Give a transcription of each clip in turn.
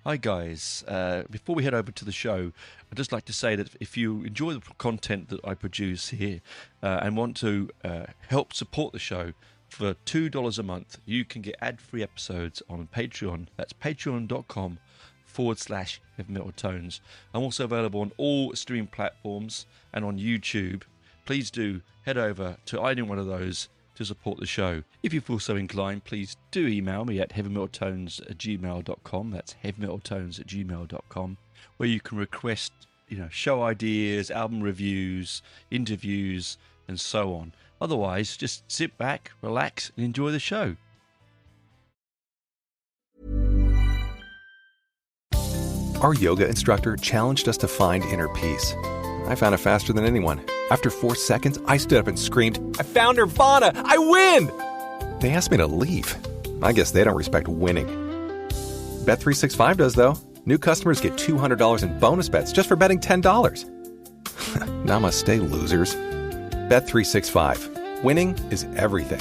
Hi guys, before we head over to the show, I'd just like to say that if you enjoy the content that I produce here and want to help support the show, for $2 a month, you can get ad-free episodes on Patreon. That's patreon.com/Heavy Metal Tones. I'm also available on all streaming platforms and on YouTube. Please do head over to either one of those to support the show. If you feel so inclined, please do email me at heavymetaltones@gmail.com. That's heavymetaltones@gmail.com, where you can request, show ideas, album reviews, interviews, and so on. Otherwise, just sit back, relax, and enjoy the show. Our yoga instructor challenged us to find inner peace. I found it faster than anyone. After 4 seconds, I stood up and screamed, "I found Nirvana! I win!" They asked me to leave. I guess they don't respect winning. Bet365 does, though. New customers get $200 in bonus bets just for betting $10. Namaste, losers. Bet365. Winning is everything.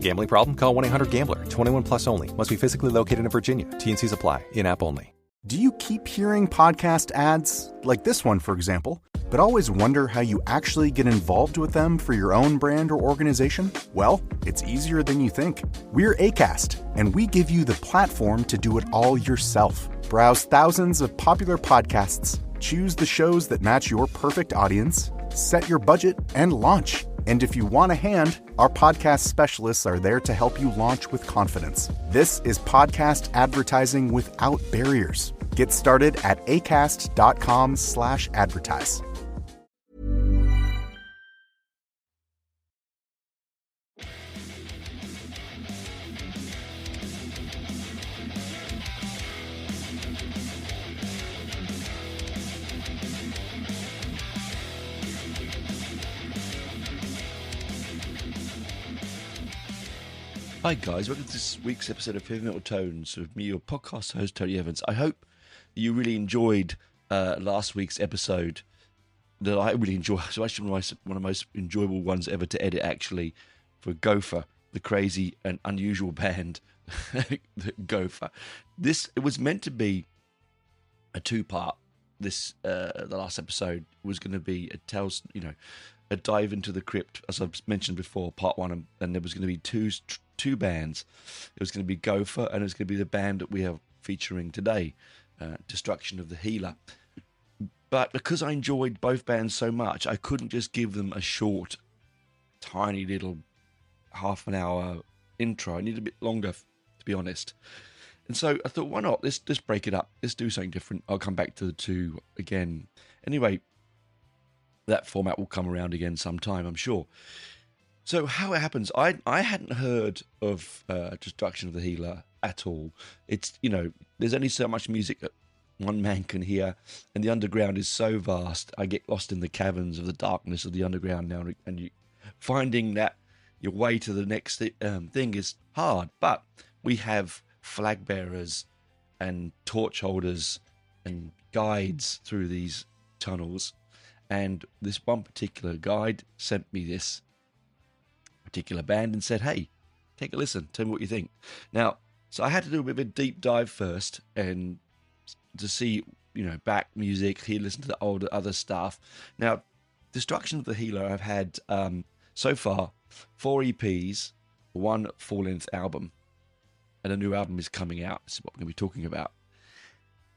Gambling problem? Call 1-800-GAMBLER. 21 plus only. Must be physically located in Virginia. T&Cs apply. In-app only. Do you keep hearing podcast ads, like this one, for example, but always wonder how you actually get involved with them for your own brand or organization? Well, it's easier than you think. We're Acast, and we give you the platform to do it all yourself. Browse thousands of popular podcasts, choose the shows that match your perfect audience, set your budget, and launch. And if you want a hand, our podcast specialists are there to help you launch with confidence. This is podcast advertising without barriers. Get started at acast.com/advertise. Hi guys, welcome to this week's episode of Heavy Metal Tones with me, your podcast host, Tony Evans. I hope you really enjoyed last week's episode. That I really enjoyed. It's actually one of the most enjoyable ones ever to edit, actually, for Gopher, the crazy and unusual band, Gopher. It was meant to be a two-part. The last episode was going to be a dive into the crypt, as I've mentioned before, part one, and there was going to be two bands. It was going to be Gopher, and it was going to be the band that we are featuring today, Destruction of the Healer. But because I enjoyed both bands so much, I couldn't just give them a short, tiny little half an hour intro. I needed a bit longer, to be honest. And so I thought, why not? Let's just break it up. Let's do something different. I'll come back to the two again. Anyway, that format will come around again sometime, I'm sure. So how it happens, I hadn't heard of Destruction of the Healer at all. It's, there's only so much music that one man can hear, and the underground is so vast. I get lost in the caverns of the darkness of the underground now, and finding that your way to the next thing is hard. But we have flag bearers and torch holders and guides through these tunnels. And this one particular guide sent me this particular band and said, "Hey, take a listen. Tell me what you think." Now, so I had to do a bit of a deep dive first and to see, back music, listen to the older other stuff. Now, Destruction of the Healer, I've had so far 4 EPs, 1 full-length album, and a new album is coming out. This is what we're going to be talking about.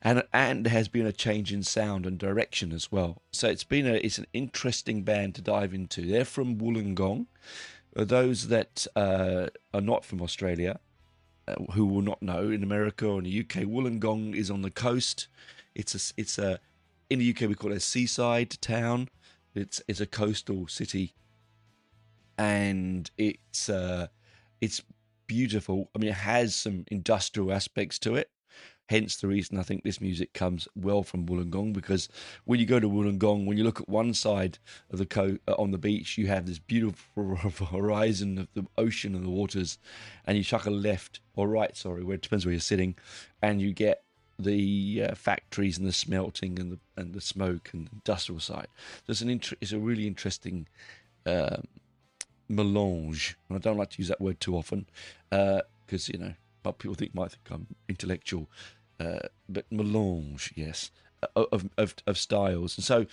And there has been a change in sound and direction as well. So it's an interesting band to dive into. They're from Wollongong. Those that are not from Australia, who will not know, in America or in the UK, Wollongong is on the coast. It's a in the UK we call it a seaside town. It's a coastal city, and it's beautiful. I mean, it has some industrial aspects to it. Hence the reason I think this music comes well from Wollongong, because when you go to Wollongong, when you look at one side of the on the beach, you have this beautiful horizon of the ocean and the waters, and you chuck a left or right, where it depends where you're sitting, and you get the factories and the smelting and the smoke and the industrial side. So it's a really interesting melange. And I don't like to use that word too often because but people might think I'm intellectual. but melange, yes, of styles. And so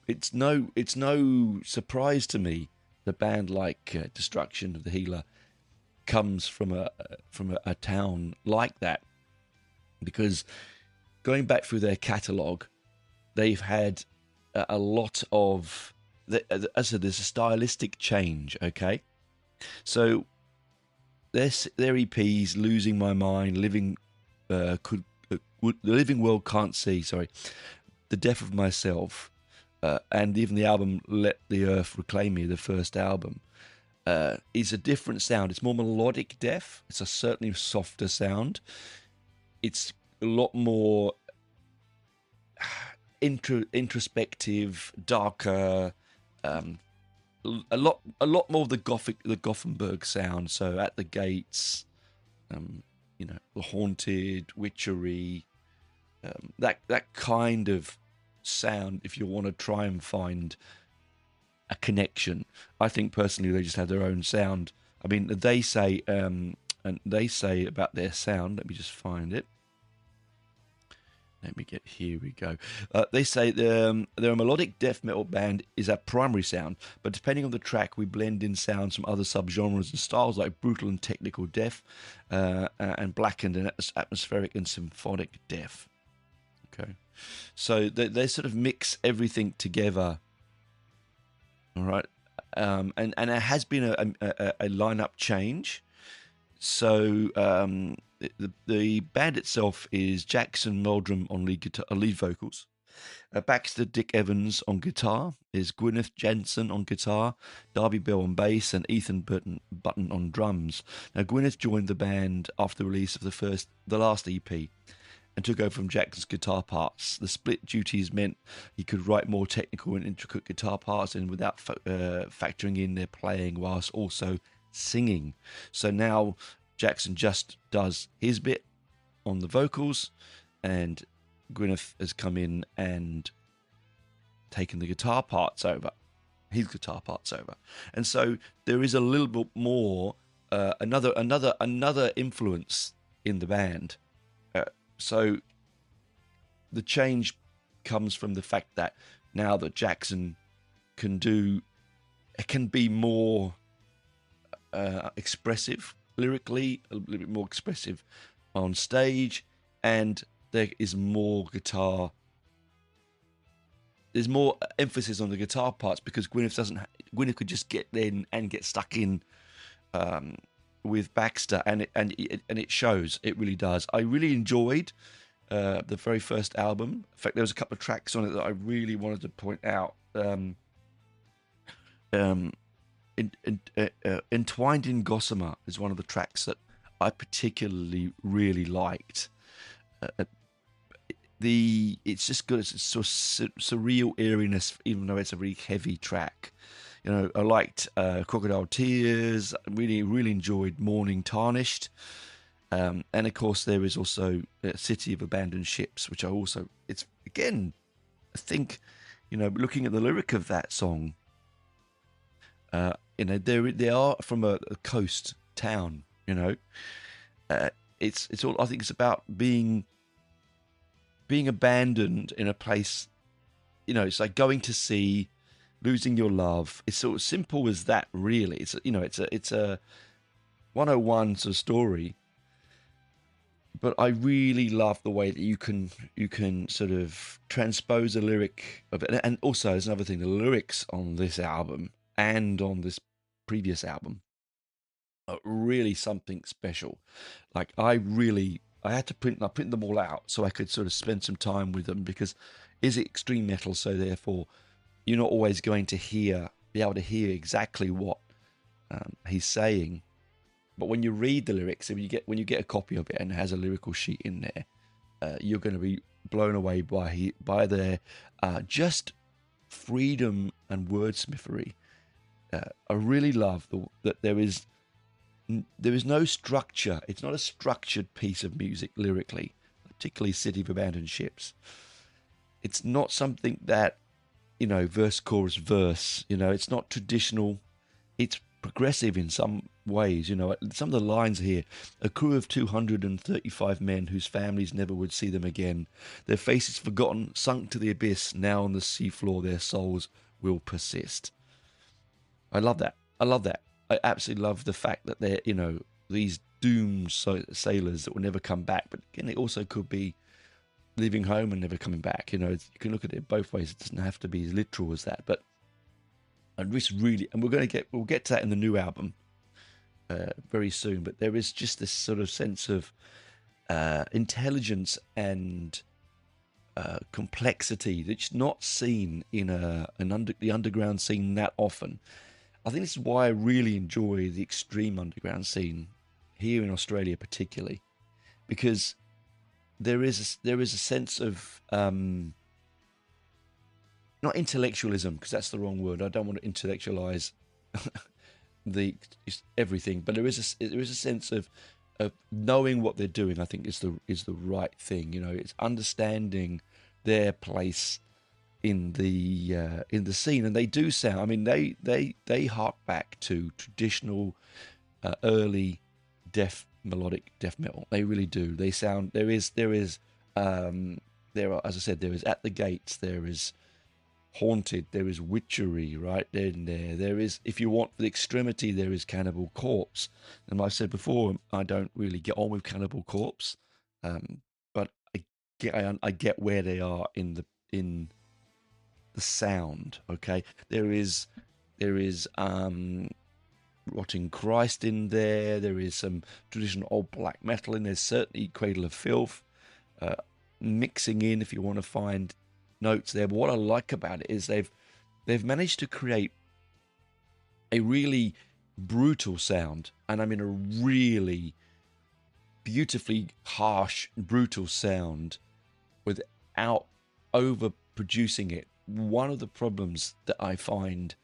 it's no surprise to me the band like Destruction of the Healer comes from a town like that, because going back through their catalogue, they've had a lot of, as I said, there's a stylistic change. Okay, so their EPs, Losing My Mind, Living the Living World Can't See, sorry, The Death of Myself, and even the album Let the Earth Reclaim Me, the first album, is a different sound. It's more melodic death. It's a certainly softer sound. It's a lot more introspective, darker, a lot more of the Gothenburg sound. So At the Gates, The Haunted, Witchery, that kind of sound. If you want to try and find a connection, I think personally they just have their own sound. I mean, they say about their sound. Let me just find it. Here we go. They say they're a melodic death metal band is our primary sound, but depending on the track, we blend in sounds from other subgenres and styles like brutal and technical death, and blackened and atmospheric and symphonic death. Okay, so they sort of mix everything together. All right, and there has been a lineup change. So the band itself is Jackson Meldrum on lead vocals, Baxter Dick Evans on guitar, is Gwyneth Jensen on guitar, Darby Bell on bass, and Ethan Button on drums. Now Gwyneth joined the band after the release of the last EP, and took over from Jackson's guitar parts. The split duties meant he could write more technical and intricate guitar parts, and without factoring in their playing, whilst also singing. So now Jackson just does his bit on the vocals, and Gwyneth has come in and taken the guitar parts over, his guitar parts over. And so there is a little bit more, another influence in the band. So the change comes from the fact that now that Jackson can be more expressive lyrically, a little bit more expressive on stage, and there is more guitar. There's more emphasis on the guitar parts because Gwyneth could just get in and get stuck in with Baxter, and it shows. It really does. I really enjoyed the very first album. In fact, there was a couple of tracks on it that I really wanted to point out. Entwined in Gossamer is one of the tracks that I particularly really liked. It's just good. It's sort of surreal eeriness, even though it's a really heavy track. I liked Crocodile Tears. Really, really enjoyed Morning Tarnished. And of course, there is also City of Abandoned Ships, which it's again, I think, looking at the lyric of that song, they are from a coast town. It's all. I think it's about being abandoned in a place. It's like going to sea, losing your love. It's sort of simple as that, really. It's a 101 sort of story. But I really love the way that you can sort of transpose a lyric of it. And also, there's another thing: the lyrics on this album and on this previous album are really something special. Like I had to print them all out so I could sort of spend some time with them, because is it extreme metal? So therefore, you're not always going to be able to hear exactly what he's saying. But when you read the lyrics, when you get a copy of it and it has a lyrical sheet in there, you're going to be blown away by their just freedom and wordsmithery. I really love that there is no structure. It's not a structured piece of music lyrically, particularly City of Abandoned Ships. It's not something that, verse, chorus, verse. It's not traditional. It's progressive in some ways. You know, some of the lines here: a crew of 235 men whose families never would see them again, their faces forgotten, sunk to the abyss. Now on the seafloor, their souls will persist. I love that. I love that. I absolutely love the fact that they're, you know, these doomed sailors that will never come back. But again, it also could be leaving home and never coming back. You know, you can look at it both ways. It doesn't have to be as literal as that. But and this really, and we'll get to that in the new album very soon. But there is just this sort of sense of intelligence and complexity that's not seen in the underground scene that often. I think this is why I really enjoy the extreme underground scene here in Australia, particularly, because there is a sense of not intellectualism, because that's the wrong word. I don't want to intellectualize everything, but there is a sense of knowing what they're doing. I think is the right thing. You know, it's understanding their place in the scene, and they do sound. I mean, they hark back to traditional early melodic death metal. They really do. They sound. There are, as I said, there is At the Gates. There is Haunted. There is Witchery. Right then, there is, if you want the extremity, there is Cannibal Corpse. And like I said before, I don't really get on with Cannibal Corpse, but I get where they are in the sound. Okay, there is Rotting Christ in there. There is some traditional old black metal in there. Certainly Cradle of Filth mixing in, if you want to find notes there. But what I like about it is they've managed to create a really brutal sound, and I mean a really beautifully harsh, brutal sound without overproducing it. One of the problems that I find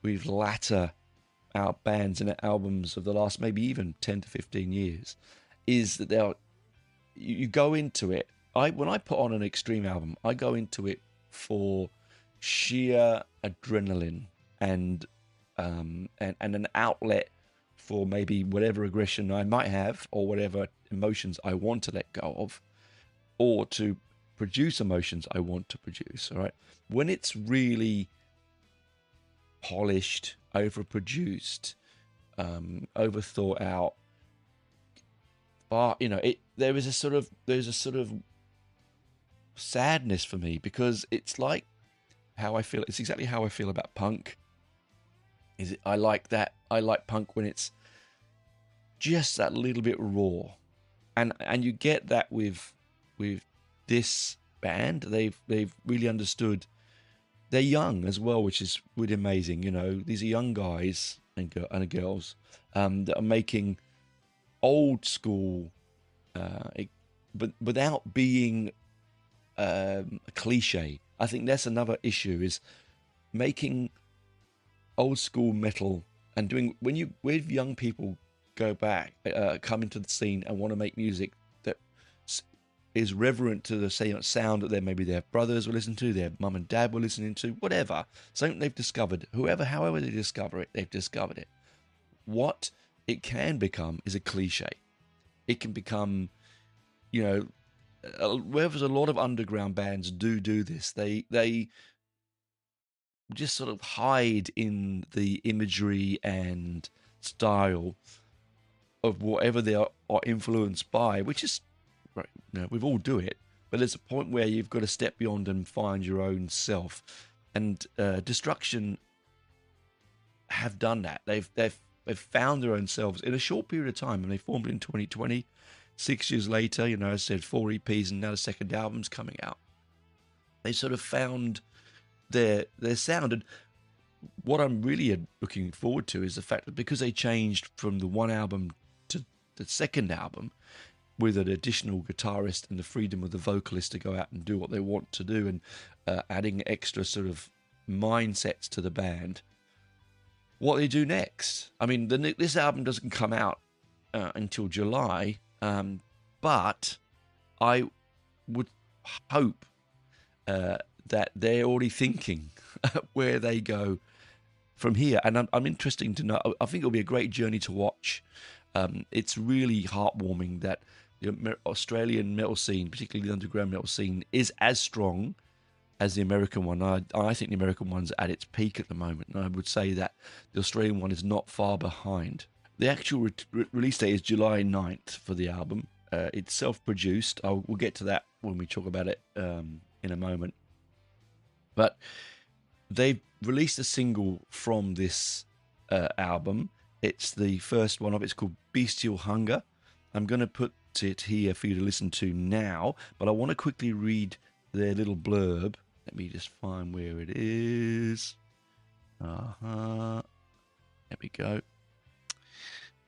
with latter bands and albums of the last maybe even 10 to 15 years is that you go into it. When I put on an extreme album, I go into it for sheer adrenaline and an outlet for maybe whatever aggression I might have or whatever emotions I want to let go of, or to produce emotions I want to produce. All right, when it's really polished, overproduced, overthought out, you know, there's a sort of sadness for me, because it's like how I feel. It's exactly how I feel about punk. I like punk when it's just that little bit raw, and you get that with this band. They've really understood. They're young as well, which is really amazing. You know, these are young guys and girls that are making old school, but without being a cliche. I think that's another issue, is making old school metal and doing, when young people go back, come into the scene and want to make music that is reverent to the sound that maybe their brothers were listening to, their mum and dad were listening to, whatever, something they've discovered, however they discover it, they've discovered it. What it can become is a cliche. It can become, you know, whereas a lot of underground bands do this, they just sort of hide in the imagery and style of whatever they are influenced by, which is, right, you know, we all do it, but there's a point where you've got to step beyond and find your own self. And Destruction have done that. They've found their own selves in a short period of time, and they formed in 2020. 6 years later, you know, I said 4 EPs, and now the second album's coming out. They sort of found their sound. And what I'm really looking forward to is the fact that because they changed from the one album to the second album, with an additional guitarist and the freedom of the vocalist to go out and do what they want to do, and adding extra sort of mindsets to the band, what they do next. I mean, this album doesn't come out until July, but I would hope that they're already thinking where they go from here, and I'm interested to know. I think it'll be a great journey to watch. It's really heartwarming that the Australian metal scene, particularly the underground metal scene, is as strong as the American one. I think the American one's at its peak at the moment, and I would say that the Australian one is not far behind. The actual release date is July 9th for the album. It's self-produced. We'll get to that when we talk about it in a moment. But they've released a single from this album. It's the first one of it. It's called Beastial Hunger. I'm going to put it here for you to listen to now, but I want to quickly read their little blurb. Let me just find where it is. There we go.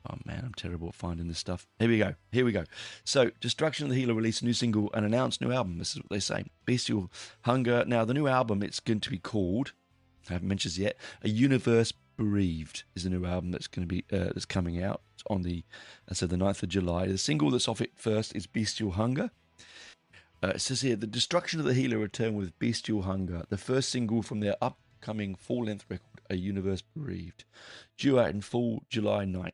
Oh man, I'm terrible at finding this stuff. Here we go. So, Destruction of the Healer released a new single and announced new album. This is what they say. Beastial Hunger. Now, the new album, it's going to be called, I haven't mentioned it yet, A Universe Bereaved is the new album that's going to be that's coming out on the 9th of July. The single that's off it first is Beastial Hunger. It says here, the Destruction of the Healer return with Beastial Hunger, the first single from their upcoming full-length record, A Universe Bereaved, due out in full July 9th.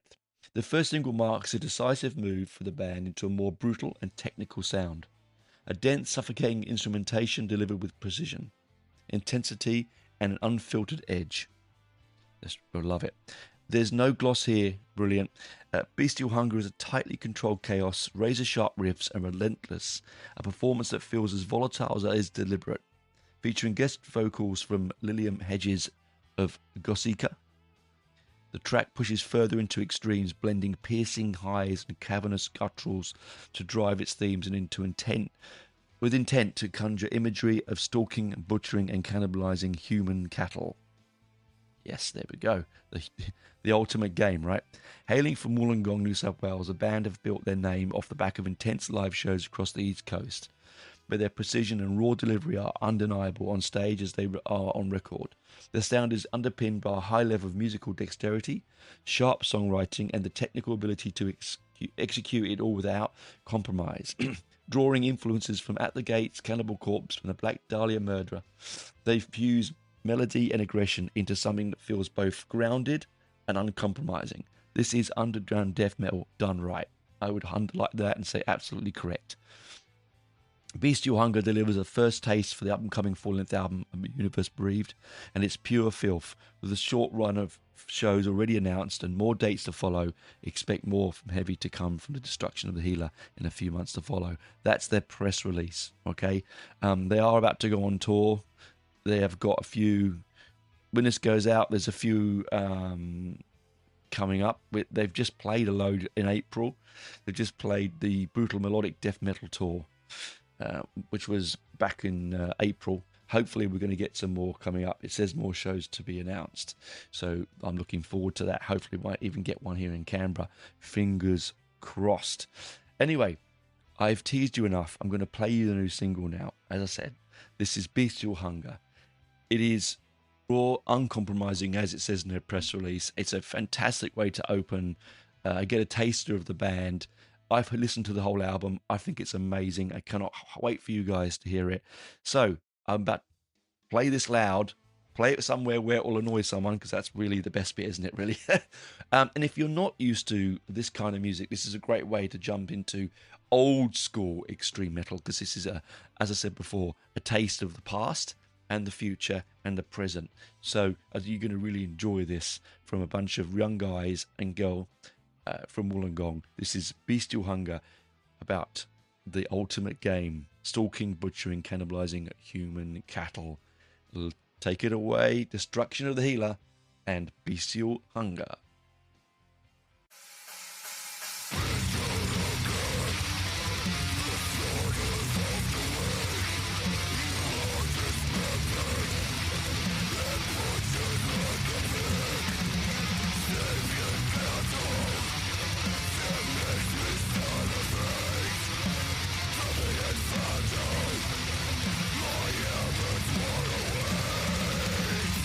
The first single marks a decisive move for the band into a more brutal and technical sound. A dense, suffocating instrumentation delivered with precision, intensity, and an unfiltered edge. I love it. There's no gloss here. Brilliant. Beastial Hunger is a tightly controlled chaos, razor-sharp riffs, and relentless. A performance that feels as volatile as it is deliberate. Featuring guest vocals from Lillian Hedges of Gossica. The track pushes further into extremes, blending piercing highs and cavernous gutturals to drive its themes and into intent to conjure imagery of stalking, butchering, and cannibalizing human cattle. Yes, there we go. The ultimate game, right? Hailing from Wollongong, New South Wales, the band have built their name off the back of intense live shows across the East Coast, but their precision and raw delivery are undeniable on stage as they are on record. Their sound is underpinned by a high level of musical dexterity, sharp songwriting, and the technical ability to execute it all without compromise. Drawing influences from At the Gates, Cannibal Corpse, and the Black Dahlia Murderer, they fuse melody and aggression into something that feels both grounded and uncompromising. This is underground death metal done right. I would underline that and say absolutely correct. Beastial Hunger delivers a first taste for the upcoming full-length album, A Universe Bereaved, and it's pure filth. With a short run of shows already announced and more dates to follow, expect more from Heavy to come from the Destruction of the Healer in a few months to follow. That's their press release, okay? They are about to go on tour. They have got a few, when this goes out, there's a few coming up. They've just played a load in April. They've just played the Brutal Melodic Death Metal Tour, which was back in April. Hopefully we're going to get some more coming up. It says more shows to be announced. So I'm looking forward to that. Hopefully we might even get one here in Canberra. Fingers crossed. Anyway, I've teased you enough. I'm going to play you the new single now. As I said, this is Beastial Hunger. It is raw, uncompromising, as it says in their press release. It's a fantastic way to open, get a taster of the band. I've listened to the whole album. I think it's amazing. I cannot wait for you guys to hear it. So I'm about to play this loud, play it somewhere where it will annoy someone, because that's really the best bit, isn't it, really? And if you're not used to this kind of music, this is a great way to jump into old school extreme metal, because this is, as I said before, a taste of the past and the future and the present. So you're going to really enjoy this from a bunch of young guys and girl from Wollongong. This is Beastial Hunger, about the ultimate game, stalking, butchering, cannibalizing human cattle. Take it away, Destruction of the Healer and Beastial Hunger.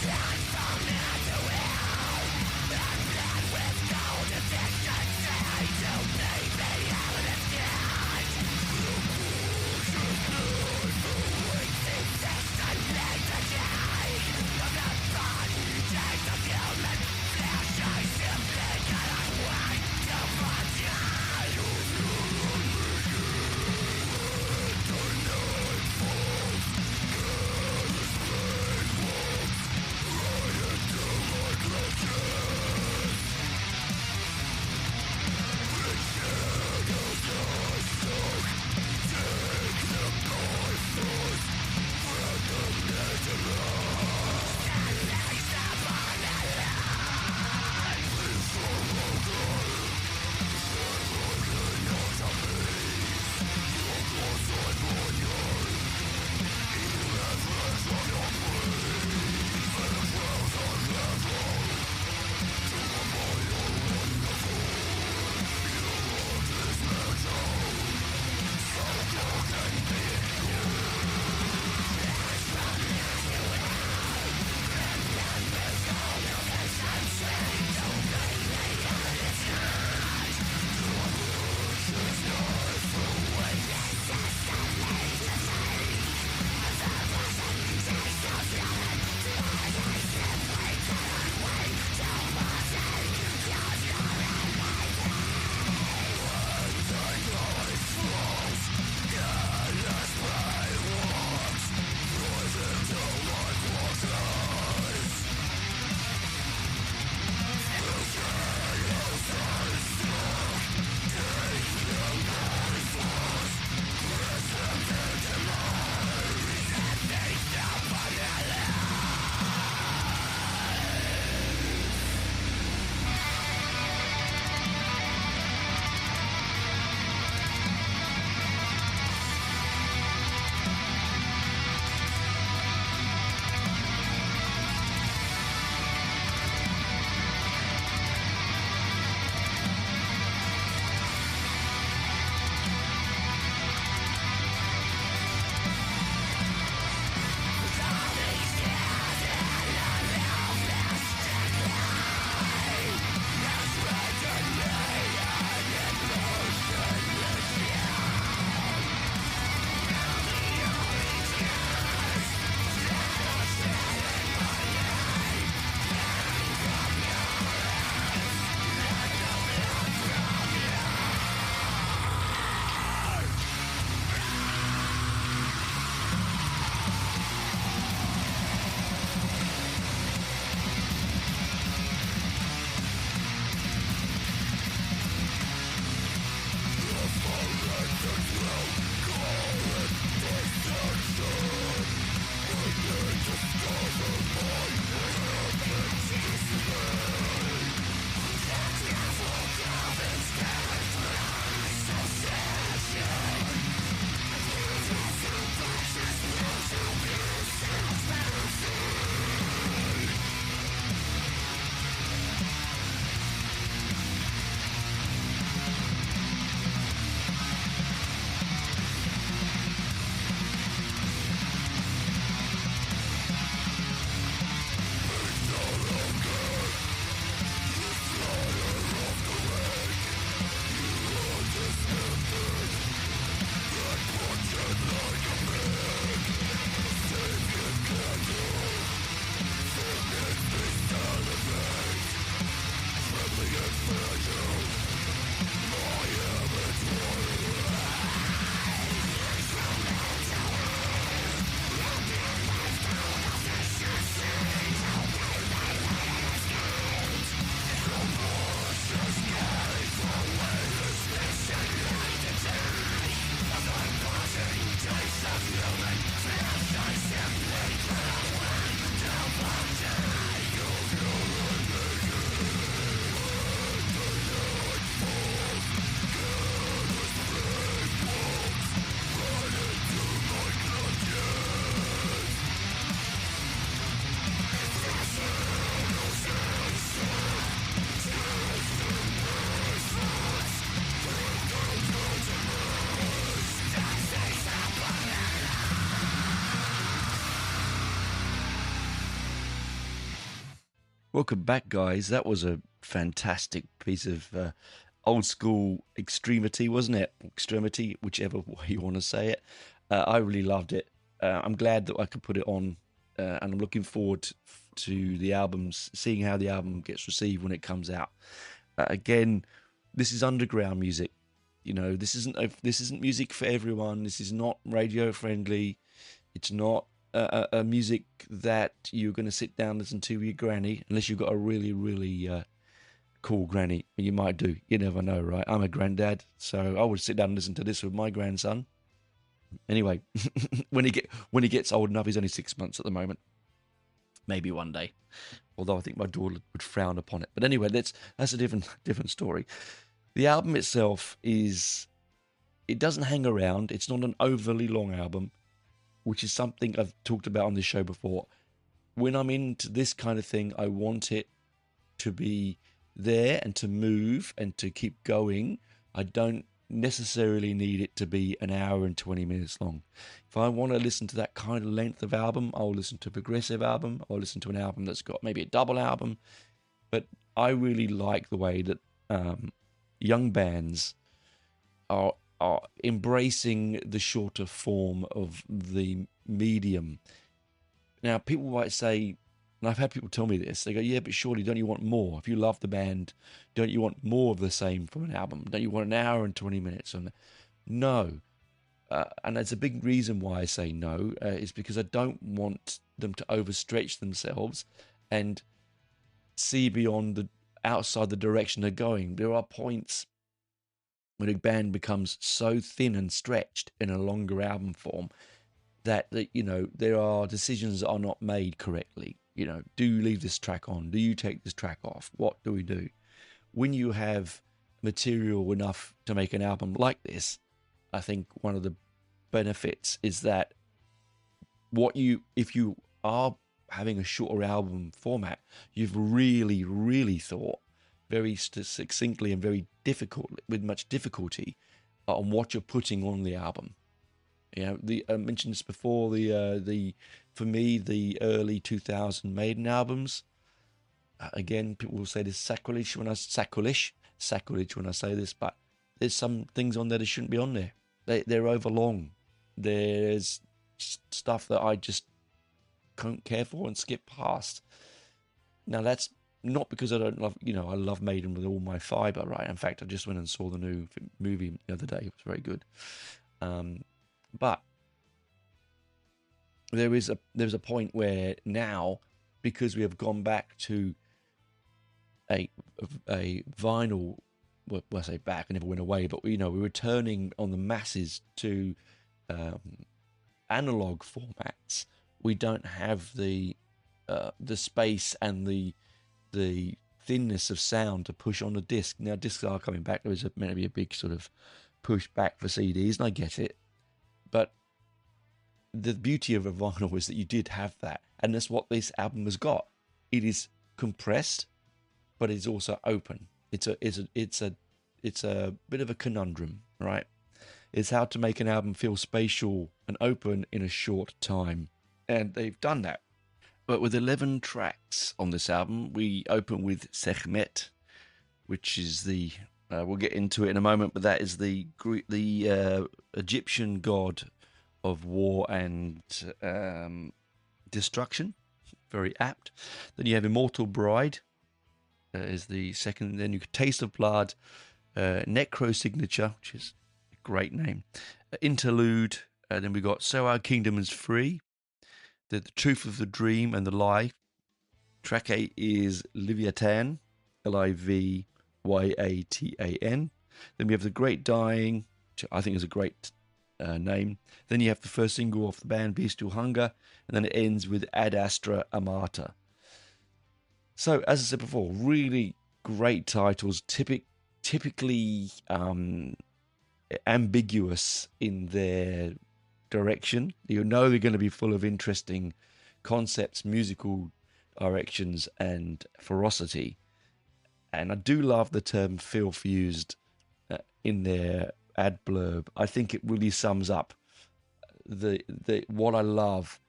Transform into will. Welcome back, guys. That was a fantastic piece of old school extremity, wasn't it? Extremity, whichever way you want to say it. I really loved it. I'm glad that I could put it on, and I'm looking forward to the albums, seeing how the album gets received when it comes out. Again, this is underground music. You know, this isn't music for everyone. This is not radio friendly. It's not a music that you're going to sit down and listen to with your granny, unless you've got a really, really cool granny. You might do. You never know, right? I'm a granddad, so I would sit down and listen to this with my grandson. Anyway, when he gets old enough, he's only 6 months at the moment. Maybe one day, although I think my daughter would frown upon it. But anyway, that's a different story. The album itself it doesn't hang around. It's not an overly long album, which is something I've talked about on this show before. When I'm into this kind of thing, I want it to be there and to move and to keep going. I don't necessarily need it to be an hour and 20 minutes long. If I want to listen to that kind of length of album, I'll listen to a progressive album. I'll listen to an album that's got maybe a double album. But I really like the way that young bands are embracing the shorter form of the medium. Now, people might say, and I've had people tell me this, they go, yeah, but surely don't you want more? If you love the band, don't you want more of the same from an album? Don't you want an hour and 20 minutes? No. And that's a big reason why I say no, is because I don't want them to overstretch themselves and see beyond outside the direction they're going. There are points when a band becomes so thin and stretched in a longer album form that there are decisions that are not made correctly. Do you leave this track on? Do you take this track off? What do we do? When you have material enough to make an album like this, I think one of the benefits is that if you are having a shorter album format, you've really, really thought very succinctly and with much difficulty on what you're putting on the album. I mentioned this before. For me, the early 2000 Maiden albums. Again, people will say this sacrilege when I say this, but there's some things on there that shouldn't be on there. They're overlong. There's stuff that I just can't care for and skip past. Now that's not because I don't love, I love Maiden with all my fibre, right? In fact, I just went and saw the new movie the other day. It was very good. But there's a point where now, because we have gone back to a vinyl, well, I say back, I never went away, but we're returning on the masses to analog formats. We don't have the space and the thinness of sound to push on a disc. Now discs are coming back. There was meant to be a big sort of push back for CDs, and I get it. But the beauty of a vinyl is that you did have that, and that's what this album has got. It is compressed, but it's also open. It's a bit of a conundrum, right? It's how to make an album feel spatial and open in a short time, and they've done that. But with 11 tracks on this album, we open with Sekhmet, which is we'll get into it in a moment, but that is the Egyptian god of war and destruction. Very apt. Then you have Immortal Bride, is the second. Then you Taste of Blood, Necro Signature, which is a great name, Interlude. Then we got So Our Kingdom Is Free, the Truth of the Dream and the Lie. Track 8 is Livyatan, Livyatan. Then we have The Great Dying, which I think is a great name. Then you have the first single off the band, Beastial Hunger, and then it ends with Ad Astra Amata. So, as I said before, really great titles, typically ambiguous in their direction. They're going to be full of interesting concepts, musical directions, and ferocity. And I do love the term filth used in their ad blurb. I think it really sums up what I love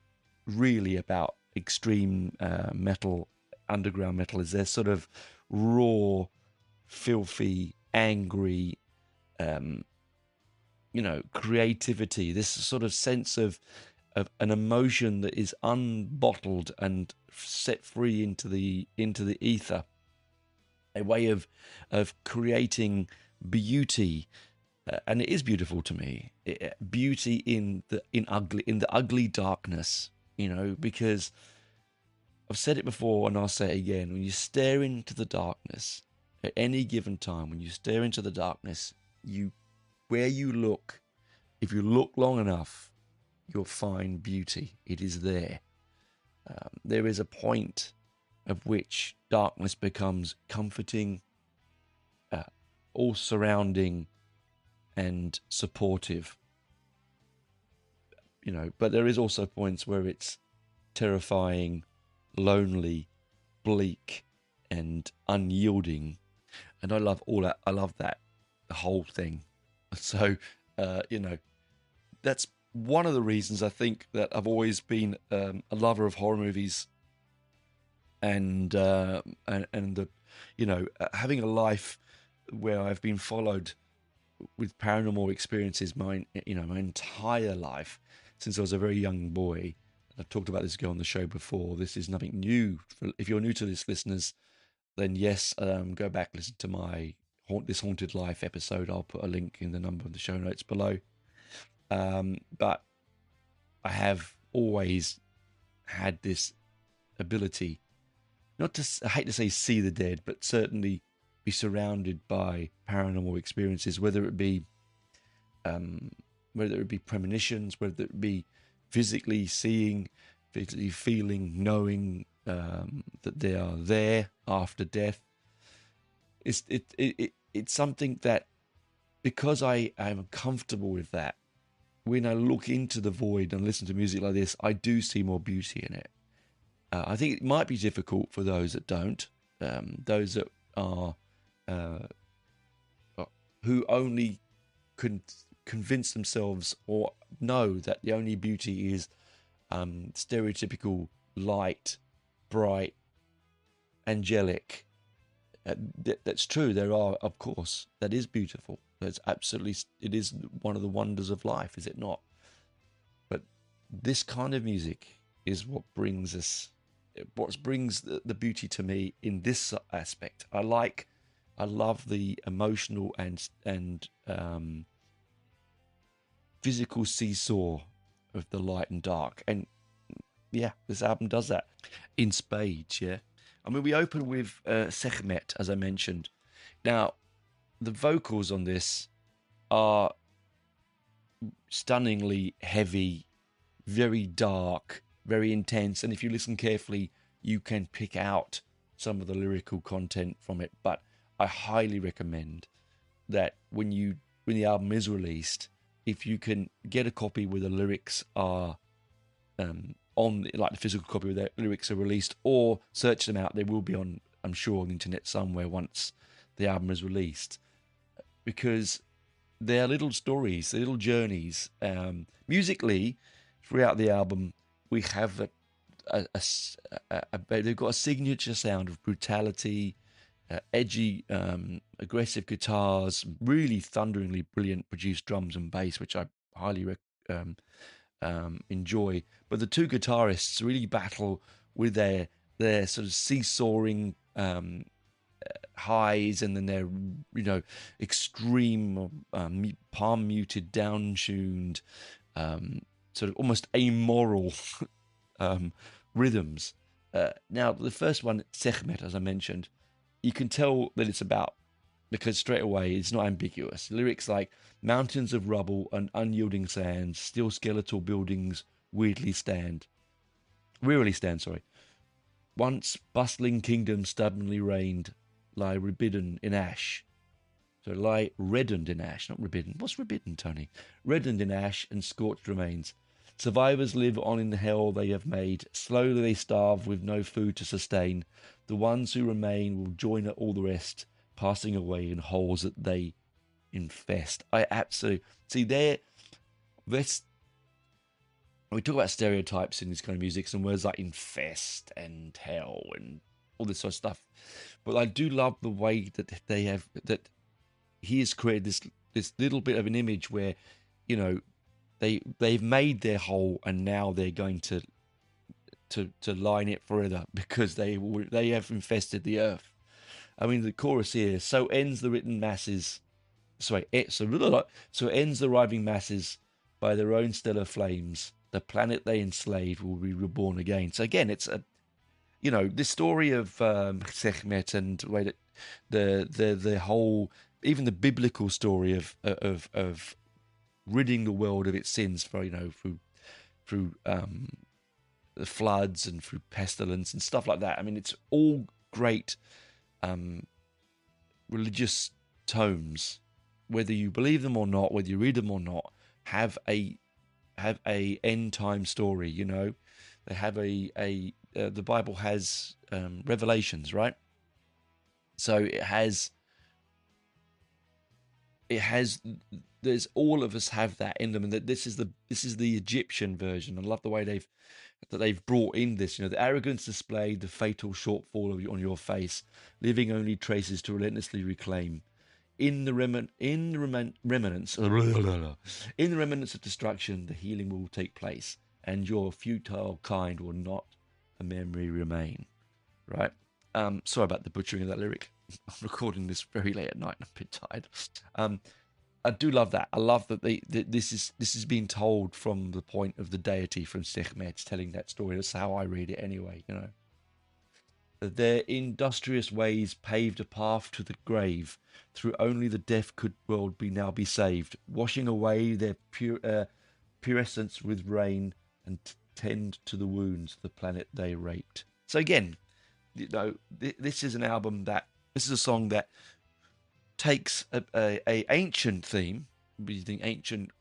really about extreme metal underground metal is their sort of raw, filthy, angry, creativity, this sort of sense of an emotion that is unbottled and set free into the ether, a way of creating beauty, and it is beautiful to me. Beauty in the ugly darkness, because I've said it before and I'll say it again. When you stare into the darkness at any given time, when you stare into the darkness, where you look, if you look long enough, you'll find beauty. It is there. There is a point at which darkness becomes comforting, all surrounding, and supportive. But there is also points where it's terrifying, lonely, bleak, and unyielding. And I love all that. I love that, the whole thing. So, that's one of the reasons I think that I've always been a lover of horror movies, and having a life where I've been followed with paranormal experiences my entire life since I was a very young boy. I've talked about this girl on the show before. This is nothing new. If you're new to this, listeners, then yes, go back, listen to my This Haunted Life episode. I'll put a link in the number of the show notes below. But I have always had this ability, I hate to say see the dead, but certainly be surrounded by paranormal experiences, whether it be premonitions, whether it be physically seeing, physically feeling, knowing that they are there after death. It's something that, because I am comfortable with that, when I look into the void and listen to music like this, I do see more beauty in it. I think it might be difficult for those that don't, those that are who only convince themselves or know that the only beauty is stereotypical, light, bright, angelic. That's true. There are, of course, that is beautiful. That's absolutely, it is one of the wonders of life, is it not? But this kind of music is what brings the beauty to me in this aspect. I love the emotional and physical seesaw of the light and dark, and yeah, this album does that in spades. Yeah, I mean, we open with Sekhmet, as I mentioned. Now, the vocals on this are stunningly heavy, very dark, very intense, and if you listen carefully, you can pick out some of the lyrical content from it. But I highly recommend that when the album is released, if you can get a copy where the lyrics are on, like the physical copy where the lyrics are released, or search them out. They will be on, I'm sure, on the internet somewhere once the album is released, because they're little stories, they're little journeys. Musically, throughout the album, we have they've got a signature sound of brutality, edgy, aggressive guitars, really thunderingly brilliant produced drums and bass, which I highly enjoy. But the two guitarists really battle with their sort of seesawing highs, and then their extreme palm muted, down tuned, sort of almost amoral rhythms. Now, the first one, Sekhmet, as I mentioned, you can tell that it's about, because straight away it's not ambiguous. Lyrics like mountains of rubble and unyielding sands, still skeletal buildings wearily stand. Once bustling kingdoms stubbornly reigned, lie rebidden in ash. So lie reddened in ash, not rebidden. What's rebidden, Tony? Reddened in ash and scorched remains. Survivors live on in the hell they have made. Slowly they starve with no food to sustain. The ones who remain will join all the rest, passing away in holes that they infest. I absolutely see there. This, we talk about stereotypes in this kind of music, some words like infest and hell and all this sort of stuff. But I do love the way that he has created this little bit of an image where, you know, they've made their hole and now they're going to line it further because they have infested the earth. I mean, the chorus here: so ends the written masses. So ends the arriving masses by their own stellar flames. The planet they enslaved will be reborn again. So again, it's this story of Sekhmet and the way that the whole, even the biblical story of ridding the world of its sins through the floods and through pestilence and stuff like that. I mean, it's all great religious tomes, whether you believe them or not, whether you read them or not, have a end time story. You know, they have the Bible has revelations, right? So it has. There's all of us have that in them, and that this is the Egyptian version. I love the way they've brought in this. You know, the arrogance displayed, the fatal shortfall on your face, leaving only traces to relentlessly reclaim. In the remnants of destruction, the healing will take place, and your futile kind will not a memory remain. Right? Sorry about the butchering of that lyric. I'm recording this very late at night. I'm a bit tired. I do love that. I love that this is being told from the point of the deity, from Sekhmet, telling that story. That's how I read it anyway. You know, their industrious ways paved a path to the grave. Through only the deaf could world be saved, washing away their purescence with rain and tend to the wounds the planet they raped. So again, you know, this is a song that takes a ancient theme, using ancient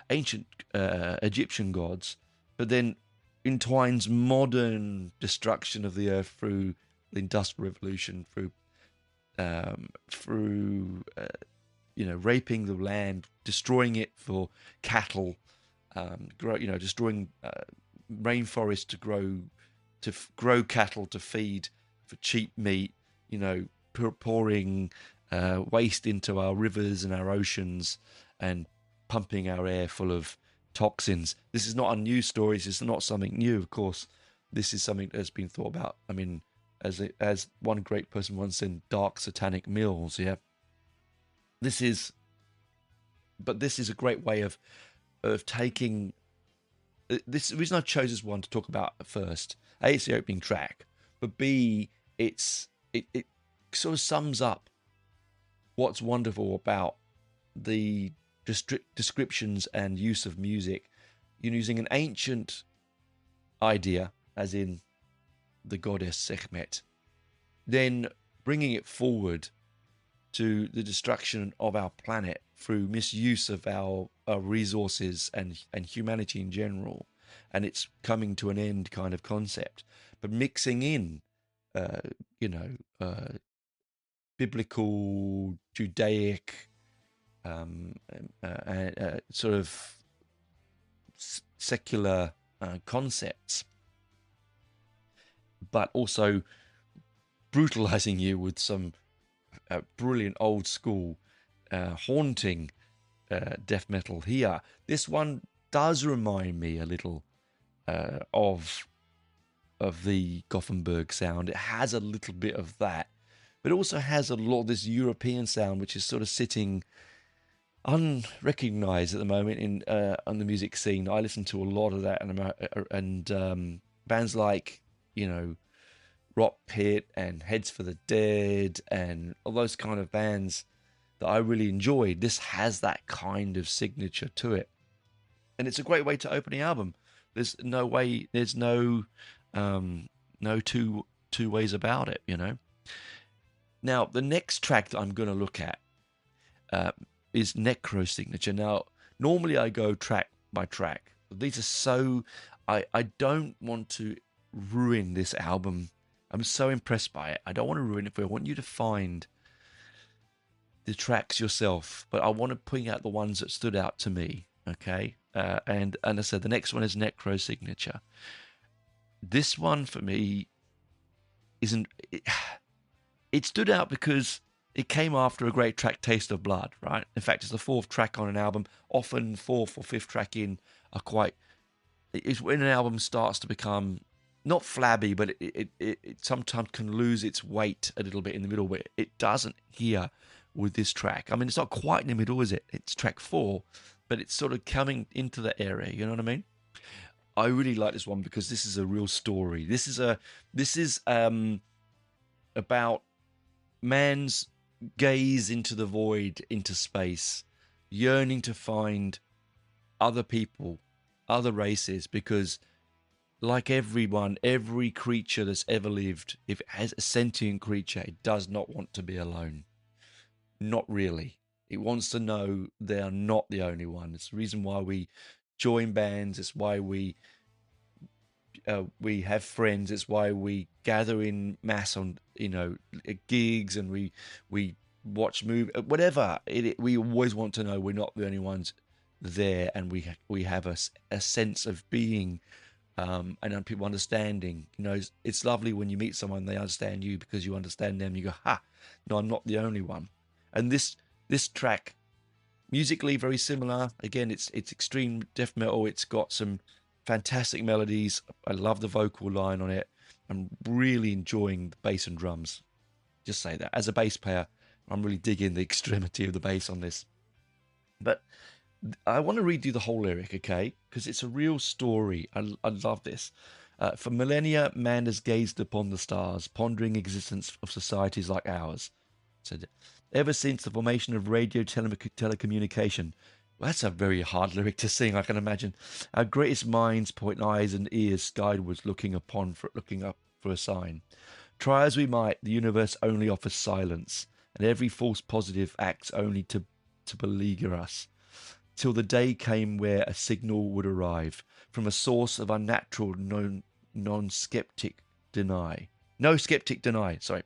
ancient Egyptian gods, but then entwines modern destruction of the earth through the Industrial Revolution, through raping the land, destroying it for cattle, destroying rainforests to grow cattle to feed for cheap meat, you know, pouring waste into our rivers and our oceans and pumping our air full of toxins. This is not a new story. This is not something new, of course. This is something that's been thought about. I mean, as one great person once said, dark satanic mills. Yeah. This is a great way of taking this. The reason I chose this one to talk about first, A, it's the opening track, but B, it sort of sums up what's wonderful about the descriptions and use of music. You're using an ancient idea, as in the goddess Sekhmet, then bringing it forward to the destruction of our planet through misuse of our resources and humanity in general, and it's coming to an end kind of concept, but mixing in biblical, Judaic, sort of secular concepts, but also brutalizing you with some brilliant old school haunting death metal here. This one does remind me a little of the Gothenburg sound. It has a little bit of that, but it also has a lot of this European sound, which is sort of sitting unrecognized at the moment on the music scene. I listen to a lot of that, and bands like, you know, Rock Pit and Heads for the Dead and all those kind of bands that I really enjoyed. This has that kind of signature to it, and it's a great way to open the album. There's no two ways about it, you know. Now, the next track that I'm going to look at is Necro Signature. Now, normally I go track by track. These are so... I don't want to ruin this album. I'm so impressed by it. I don't want to ruin it for you. I want you to find the tracks yourself, but I want to point out the ones that stood out to me, okay? And I said, the next one is Necro Signature. This one, for me, isn't. It stood out because it came after a great track, Taste of Blood, right? In fact, it's the fourth track on an album. Often fourth or fifth track in are quite. It's when an album starts to become not flabby, but it sometimes can lose its weight a little bit in the middle, but it doesn't here with this track. I mean, it's not quite in the middle, is it? It's track 4, but it's sort of coming into the area, you know what I mean? I really like this one because this is a real story. This is about man's gaze into the void, into space, yearning to find other people, other races, because like everyone, every creature that's ever lived, if it has a sentient creature, it does not want to be alone. Not really. It wants to know they are not the only one. It's the reason why we join bands. It's why we have friends. It's why we gather in mass on gigs, and we watch movies, whatever. We always want to know we're not the only ones there, and we have a sense of being. And people understanding. It's lovely when you meet someone, they understand you because you understand them. You go, ha, no, I'm not the only one. And this track, musically very similar. Again, it's extreme death metal. It's got some fantastic melodies. I love the vocal line on it. I'm really enjoying the bass and drums. Just say that. As a bass player, I'm really digging the extremity of the bass on this. But I want to read you the whole lyric, okay? Because it's a real story. I love this. For millennia, man has gazed upon the stars, pondering existence of societies like ours. So, ever since the formation of radio telecommunication, well, that's a very hard lyric to sing, I can imagine. Our greatest minds point eyes and ears skyward, looking up for a sign. Try as we might, the universe only offers silence, and every false positive acts only to beleaguer us. Till the day came where a signal would arrive from a source of unnatural no skeptic deny. Sorry.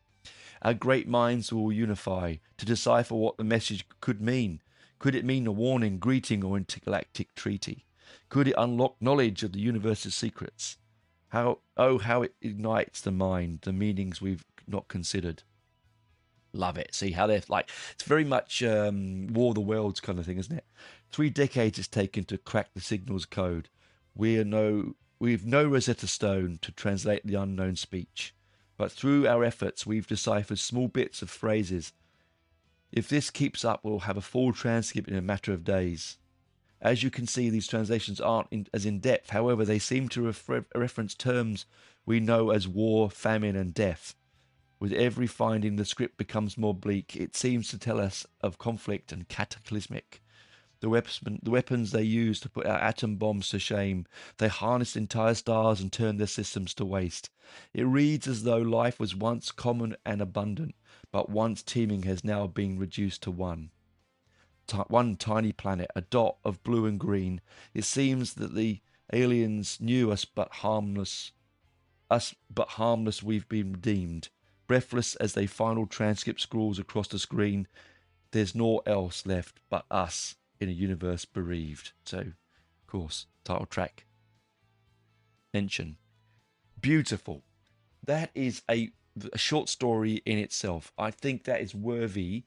Our great minds will unify to decipher what the message could mean. Could it mean a warning, greeting, or intergalactic treaty? Could it unlock knowledge of the universe's secrets? How it ignites the mind, the meanings we've not considered. Love it. See how they're like, it's very much War of the Worlds kind of thing, isn't it? 3 decades it's taken to crack the signal's code. We've no Rosetta Stone to translate the unknown speech. But through our efforts, we've deciphered small bits of phrases. If this keeps up, we'll have a full transcript in a matter of days. As you can see, these translations aren't as in-depth. However, they seem to reference terms we know as war, famine, and death. With every finding, the script becomes more bleak. It seems to tell us of conflict and cataclysmic. The weapons they use to put our atom bombs to shame. They harnessed entire stars and turned their systems to waste. It reads as though life was once common and abundant, but once teeming has now been reduced to one. One tiny planet, a dot of blue and green. It seems that the aliens knew us, but harmless we've been redeemed. Breathless as they final transcript scrawls across the screen, there's naught else left but us in a universe bereaved. So, of course, title track. Mention. Beautiful. That is a short story in itself. I think that is worthy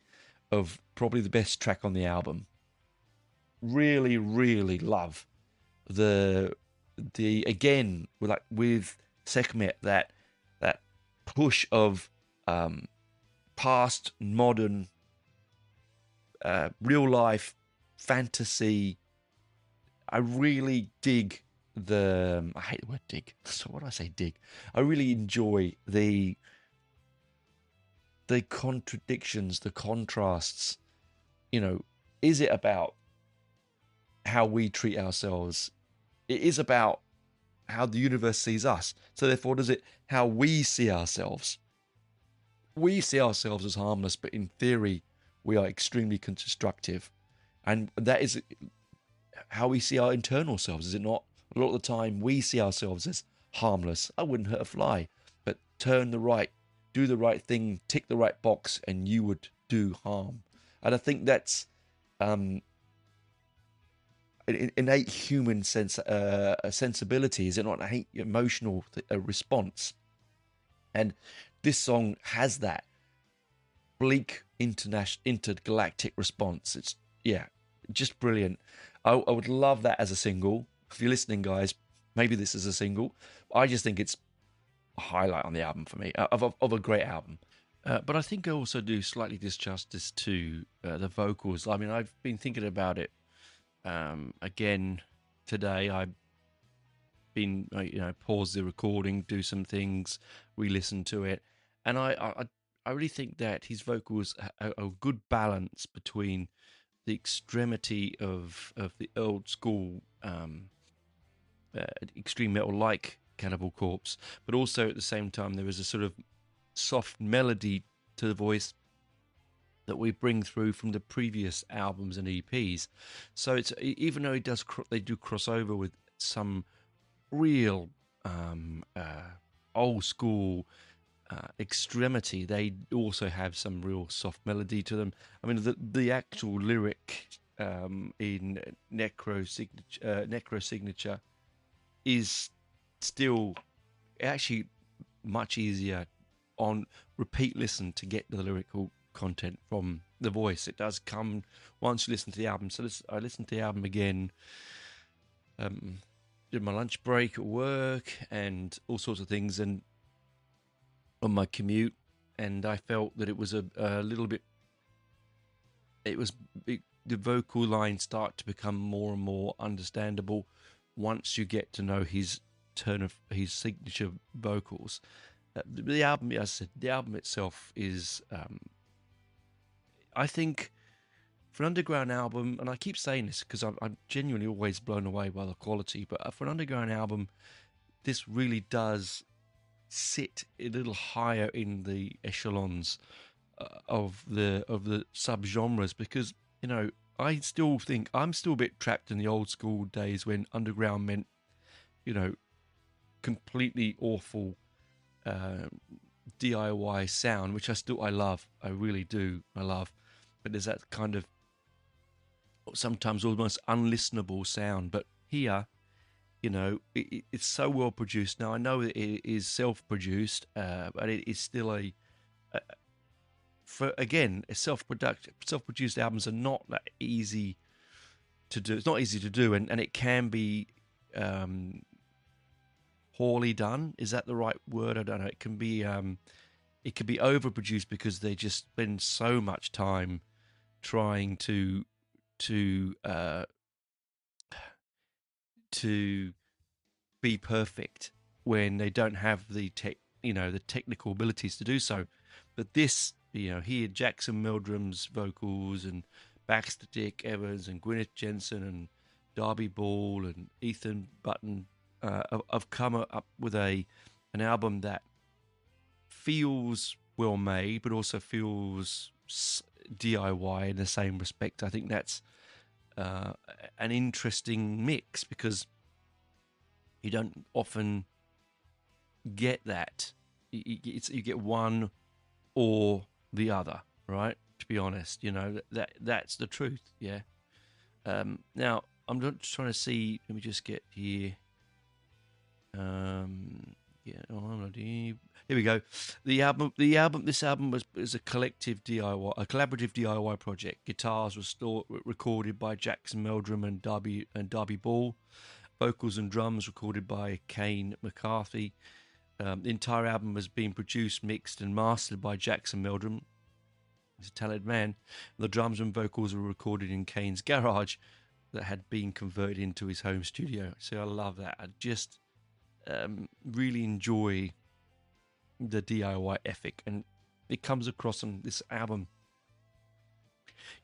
of probably the best track on the album. Really, really love the again with Sekhmet, that push of past, modern, real life fantasy. I really dig I hate the word dig. So what do I say, dig? I really enjoy the contradictions, the contrasts. Is it about how we treat ourselves? It is about how the universe sees us. So therefore, how we see ourselves? We see ourselves as harmless, but in theory, we are extremely constructive. And that is how we see our internal selves, is it not? A lot of the time, we see ourselves as harmless. I wouldn't hurt a fly, but do the right thing, tick the right box, and you would do harm. And I think that's innate human sensibility, is it not? An innate emotional response. And this song has that bleak intergalactic response. It's just brilliant. I would love that as a single. If you're listening, guys, maybe this is a single. I just think it's a highlight on the album for me, of a great album. But I think I also do slightly disjustice to the vocals. I mean, I've been thinking about it again today. I've been, pause the recording, do some things, re-listen to it, and I really think that his vocals are a good balance between the extremity of the old school extreme metal like Cannibal Corpse, but also at the same time there is a sort of soft melody to the voice that we bring through from the previous albums and EPs. So it's, even though they do cross over with some real old school extremity, they also have some real soft melody to them. I mean, the actual lyric in Necro Signature is still actually much easier on repeat listen to get the lyrical content from the voice. It does come once you listen to the album. So I listened to the album again, did my lunch break at work and all sorts of things, and on my commute, and I felt that it was a little bit. The vocal lines start to become more and more understandable once you get to know his signature vocals. The album, as I said, the album itself is, I think, for an underground album, and I keep saying this because I'm genuinely always blown away by the quality, but for an underground album, this really does sit a little higher in the echelons of the subgenres, because I still think I'm still a bit trapped in the old school days when underground meant completely awful DIY sound, which I love. I really do. I love. But there's that kind of sometimes almost unlistenable sound. But here, it's so well produced. Now I know that it is self-produced, but it is still self-produced albums are not that easy to do. It's not easy to do, and it can be poorly done. Is that the right word? I don't know. It can be overproduced because they just spend so much time trying to be perfect when they don't have the technical abilities to do so. But this, here Jackson Meldrum's vocals and Baxter Dick Evans and Gwyneth Jensen and Darby Ball and Ethan Button have come up with an album that feels well made, but also feels DIY in the same respect. I think that's an interesting mix, because you don't often get that. You get one or the other, right? To be honest, that's the truth. Yeah. Now I'm just trying to see. Let me just get here. Here we go. This album was a collaborative DIY project. Guitars were recorded by Jackson Meldrum and Darby Ball. Vocals and drums recorded by Kane McCarthy. The entire album has been produced, mixed, and mastered by Jackson Meldrum. He's a talented man. The drums and vocals were recorded in Kane's garage that had been converted into his home studio. So I love that. I just really enjoy the DIY ethic, and it comes across on this album.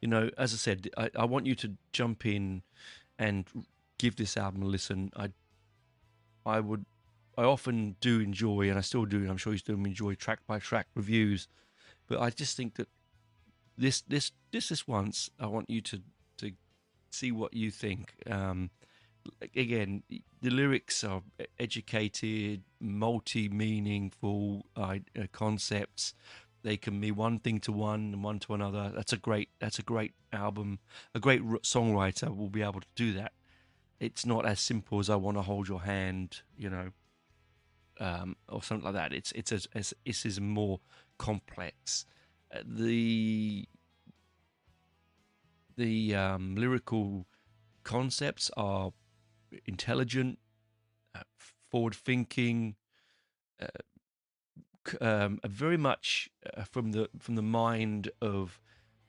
As I said, I want you to jump in and give this album a listen. I often do enjoy, and I still do, and I'm sure you still enjoy track by track reviews, but I just think that this once, I want you to see what you think. Again, the lyrics are educated, multi-meaningful concepts. They can be one thing to one and one to another. That's a great album. A great songwriter will be able to do that. It's not as simple as I want to hold your hand, or something like that. It's is more complex. The lyrical concepts are intelligent, forward thinking, very much from the mind of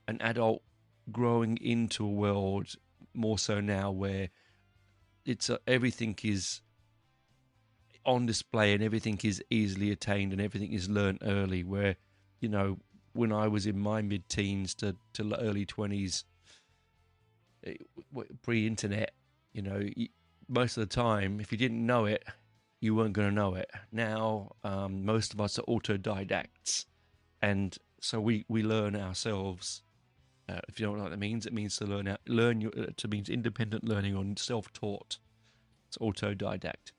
an adult growing into a world, more so now, where it's everything is on display and everything is easily attained and everything is learned early. Where, you know, when I was in my mid-teens to early 20s, pre-internet, you know, most of the time, if you didn't know it, you weren't going to know it. Now, most of us are autodidacts, and so we learn ourselves. If you don't know what that means, it means to means independent learning or self-taught. It's autodidact,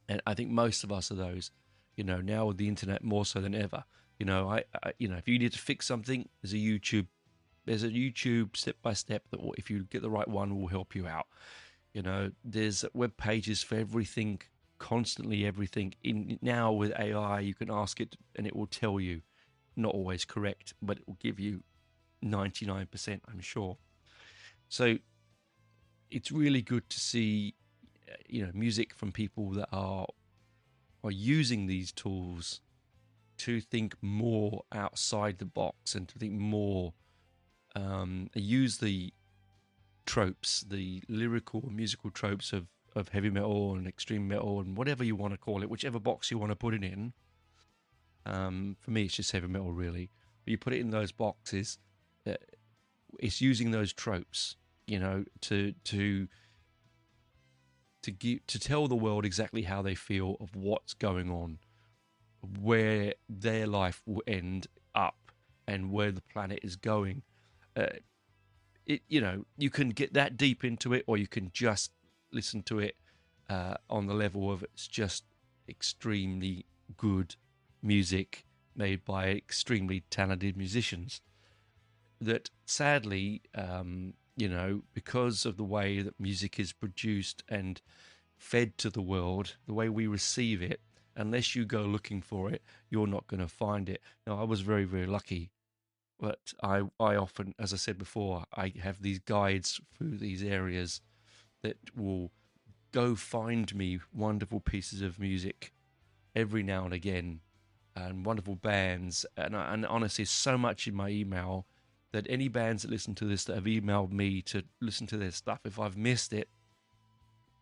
and I think most of us are those. You know, now with the internet more so than ever. You know, you know, if you need to fix something, there's a YouTube step by step that will, if you get the right one, will help you out. You know, there's web pages for everything, constantly everything. In now with AI, you can ask it and it will tell you, not always correct, but it will give you 99%, I'm sure. So it's really good to see, you know, music from people that are using these tools to think more outside the box and to think more, use the tropes, the lyrical and musical tropes of heavy metal and extreme metal and whatever you want to call it, whichever box you want to put it in. For me, it's just heavy metal, really. But you put it in those boxes, it's using those tropes, you know, to tell the world exactly how they feel of what's going on, where their life will end up, and where the planet is going. You know, you can get that deep into it, or you can just listen to it on the level of it's just extremely good music made by extremely talented musicians. That sadly, you know, because of the way that music is produced and fed to the world, the way we receive it, unless you go looking for it, you're not going to find it. Now, I was very, very lucky. But I often, as I said before, I have these guides through these areas that will go find me wonderful pieces of music every now and again, and wonderful bands. And honestly, so much in my email that any bands that listen to this that have emailed me to listen to their stuff, if I've missed it,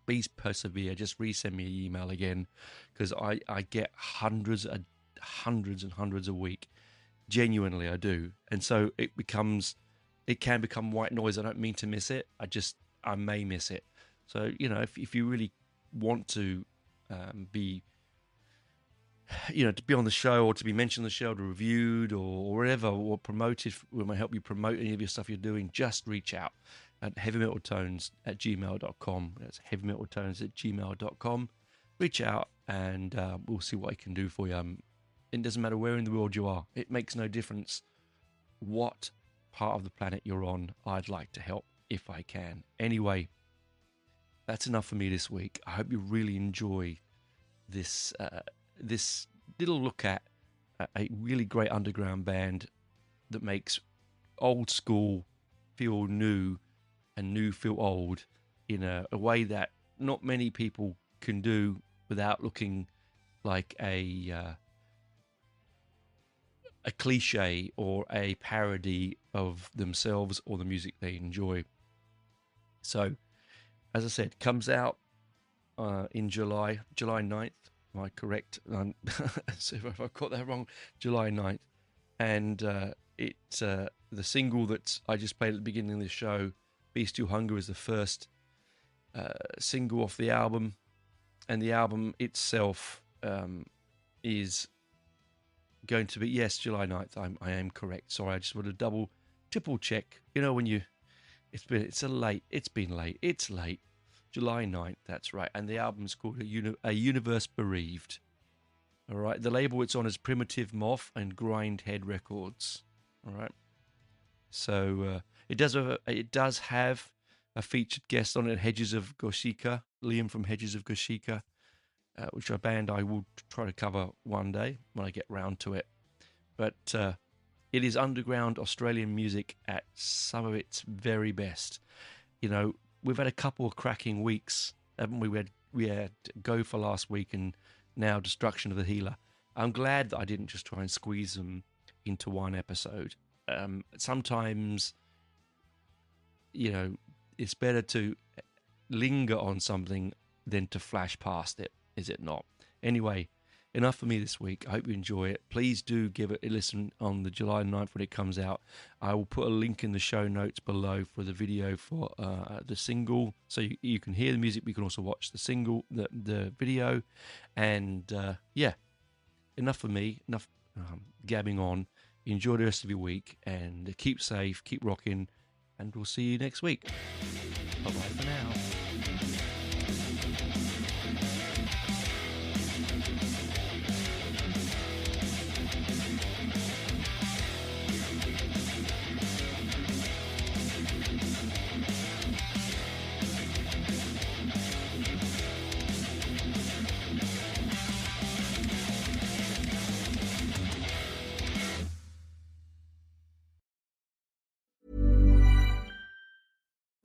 please persevere. Just resend me an email again, because I get hundreds and hundreds a week. Genuinely, I do. And so it can become white noise. I don't mean to miss it. I may miss it. So, you know, if you really want to be, you know, to be on the show or to be mentioned on the show, to reviewed or wherever, or promoted, we might help you promote any of your stuff you're doing, just reach out at heavymetaltones@gmail.com. That's heavymetaltones@gmail.com. Reach out and we'll see what I can do for you. It doesn't matter where in the world you are. It makes no difference what part of the planet you're on. I'd like to help if I can. Anyway, that's enough for me this week. I hope you really enjoy this this little look at a really great underground band that makes old school feel new and new feel old in a way that not many people can do without looking like a cliche or a parody of themselves or the music they enjoy. So, as I said, comes out in July 9th. Am I correct? So if I got that wrong, July 9th. And it's the single that I just played at the beginning of the show, Beastial Hunger, is the first single off the album. And the album itself is going to be, yes, July 9th. I am correct. Sorry, I just want to triple check. You know, when it's been late. July 9th, that's right. And the album's called A Universe Bereaved. All right. The label it's on is Primitive Moth and Grindhead Records. All right. So it does have a featured guest on it, Hedges of Goshika, Liam from Hedges of Goshika. which are a band I will try to cover one day when I get round to it. But it is underground Australian music at some of its very best. You know, we've had a couple of cracking weeks, haven't we? We had Go for last week and now Destruction of the Healer. I'm glad that I didn't just try and squeeze them into one episode. Sometimes, you know, it's better to linger on something than to flash past it, is it not? Anyway, enough for me this week. I hope you enjoy it. Please do give it a listen on the July 9th when it comes out. I will put a link in the show notes below for the video for the single, so you can hear the music, but you can also watch the single, the video. And yeah, enough for me, enough gabbing on. Enjoy the rest of your week, and keep safe, keep rocking, and we'll see you next week. Bye-bye for now.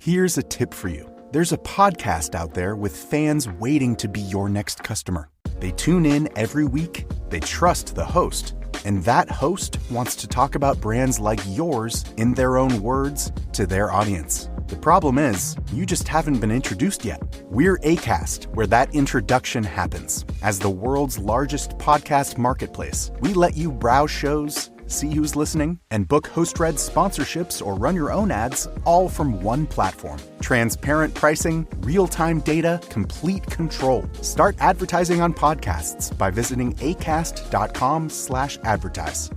Here's a tip for you. There's a podcast out there with fans waiting to be your next customer. They tune in every week, they trust the host, and that host wants to talk about brands like yours in their own words to their audience. The problem is, you just haven't been introduced yet. We're Acast, where that introduction happens. As the world's largest podcast marketplace, we let you browse shows, see who's listening, and book host-read sponsorships or run your own ads all from one platform. Transparent pricing, real-time data, complete control. Start advertising on podcasts by visiting acast.com/advertise.